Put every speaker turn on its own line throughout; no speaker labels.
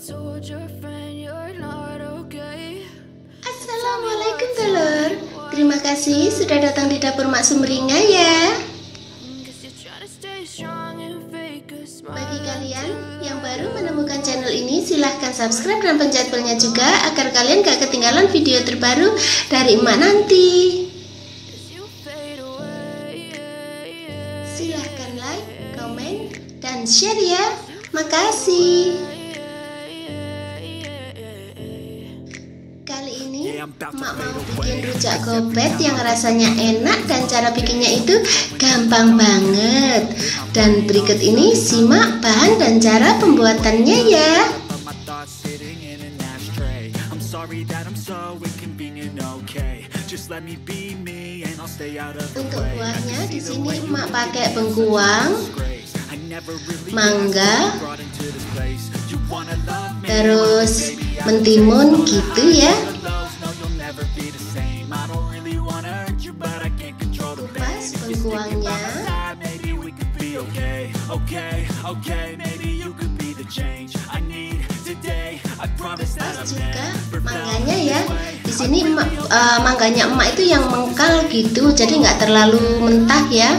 Assalamualaikum telur. Terima kasih sudah datang di dapur Mak Sumringah ya. Bagi kalian yang baru menemukan channel ini, silahkan subscribe dan pencet belnya juga agar kalian gak ketinggalan video terbaru dari Emak nanti. Silahkan like, komen, dan share ya. Makasih. Kali ini Mak mau bikin rujak gobet yang rasanya enak dan cara bikinnya itu gampang banget. Dan berikut ini simak bahan dan cara pembuatannya ya. Untuk buahnya di sini Mak pakai bengkuang, mangga, terus mentimun gitu ya. Kupas bengkuangnya. Kupas juga mangganya ya. Di sini mangganya emak itu yang mengkal gitu, jadi nggak terlalu mentah ya.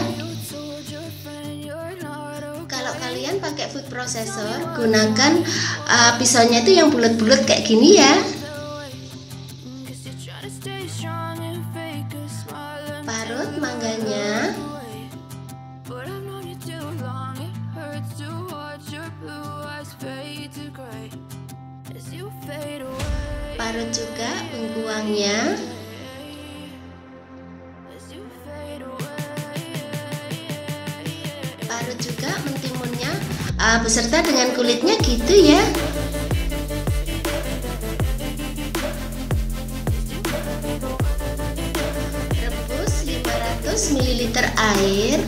Kalau kalian pakai food processor, gunakan pisaunya itu yang bulat-bulat kayak gini ya. Parut mangganya. Parut juga bengkuangnya. Parut juga mentimunnya beserta dengan kulitnya gitu ya. Rebus 500 ml air.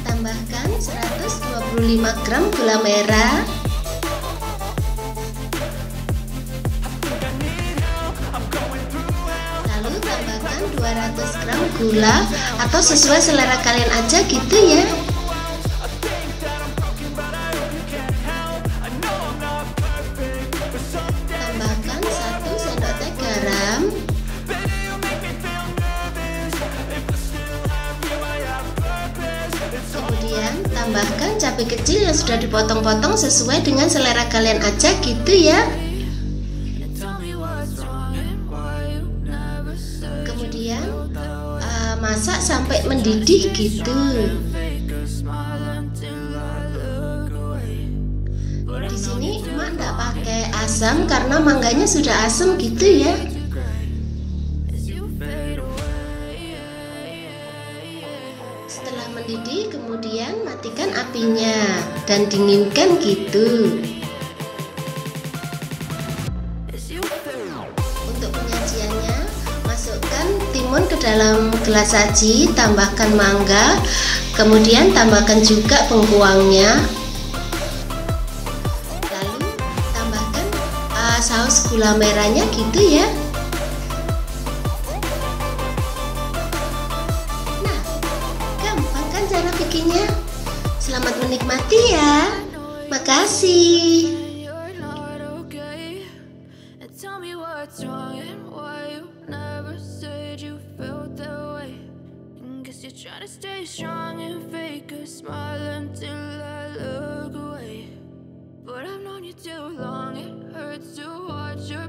Tambahkan 125 gram gula merah. Lalu tambahkan 200 gram gula atau sesuai selera kalian aja gitu ya. Tambahkan 1 sendok teh garam. Kemudian tambahkan cabai kecil yang sudah dipotong-potong sesuai dengan selera kalian aja gitu ya. Kemudian masak sampai mendidih gitu. Di sini Emak nggak pakai asam karena mangganya sudah asam gitu ya. Setelah mendidih, kemudian matikan apinya dan dinginkan gitu. Untuk penyajiannya, masukkan timun ke dalam gelas saji, tambahkan mangga, kemudian tambahkan juga bengkuangnya. Lalu tambahkan saus gula merahnya gitu ya. Cara bikinnya. Selamat menikmati ya. Makasih.
But I've known you too long, it hurts to watch your